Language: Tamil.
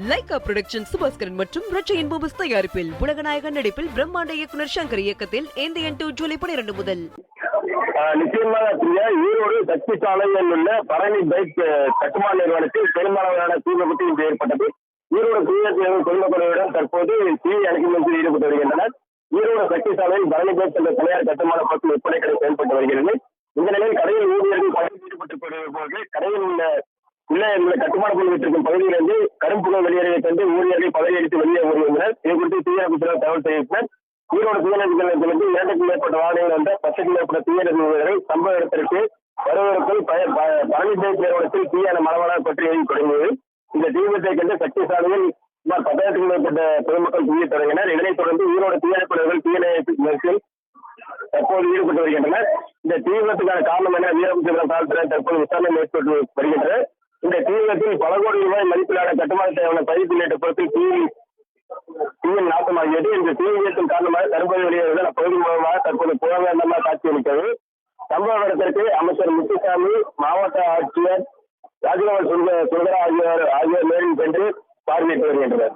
லைகா புரொடக்ஷன் சுபாஸ்கரன் மற்றும் ரச்சையின் பூபஸ் தயாரிப்பில் உலகநாயகன் நடிப்பில் பிரம்மாண்ட இயக்குனர் சங்கர் இயக்கத்தில் இந்தியன் 2 ஜூலை 12 முதல். நிச்சயமாக ஈரோடு சக்தி சாலையில் உள்ள பரணி பைக் கட்டுமான நிறுவனத்தில் பெரும்பாலான தீ விபத்து இன்று ஏற்பட்டது. ஈரோடு தீவிர பொதுமக்களுடன் தற்போது தீ அணைக்கும் முயற்சியில் ஈடுபட்டு வருகின்றனர். ஈரோடு சக்தி சாலையில் பரணி பைக் என்ற தனியார் கட்டுமான பொருட்கள் விற்பனை கடை செயல்பட்டு வருகிறது. இந்த நிலையில் கடையில் ஊழியர்கள் பணியில் ஈடுபட்டு வரும்போது கடையில் உள்ள கட்டுமான பொருள் வைத்திருக்கும் பகுதியிலிருந்து கரும்புகை வெளியேறதை கண்டு ஊழியர்கள் பதவியளித்து வெளியே வருகின்றனர். இது குறித்து தீயணைப்புத்துறையினர் தகவல் தெரிவித்தனர். ஈரோடு தீயணைப்பு நிலையத்திலிருந்து 2க்கும் மேற்பட்ட வாகனங்கள் வந்த 10க்கும் மேற்பட்ட தீயணைப்பு வீரர்கள் சம்பவ இடத்திற்கு வருவதற்குள் பரணி பைக் நிறுவனத்தில் தீயான மலமலாக பற்றி எழுதி தொடங்கியது. இந்த தீ விபத்தை கண்டு சக்தி சாலையில் சுமார் 10,000க்கும் மேற்பட்ட பொதுமக்கள் குவிய தொடங்கினர். இதனைத் தொடர்ந்து ஈரோடு தீயணைப்பாளர்கள் தீயணைப்பு முயற்சியில் தற்போது ஈடுபட்டு வருகின்றனர். இந்த தீ விபத்துக்கான காரணம் என வீரபத்திரம் காவல்துறையினர் தற்போது விசாரணை மேற்கொண்டு வருகின்றனர். இந்த தீ விபத்தில் பல கோடி ரூபாய் மதிப்பிலான கட்டுமான தேவையான பதிவு உள்ளிட்ட பொருட்கள் தீயில் நாசமாகியது. இந்த தீ விபத்தின் காரணமாக கரும்பு வெளியேறுதல் அப்பகுதி மூலமாக தற்போது புகழ்ந்தமாக காட்சியளித்தது. சம்பவ இடத்திற்கு அமைச்சர் முத்துசாமி, மாவட்ட ஆட்சியர் ராஜகோபால் சுந்தரா ஆகியோர் நேரில் சென்று பார்வையிட்டு வருகின்றனர்.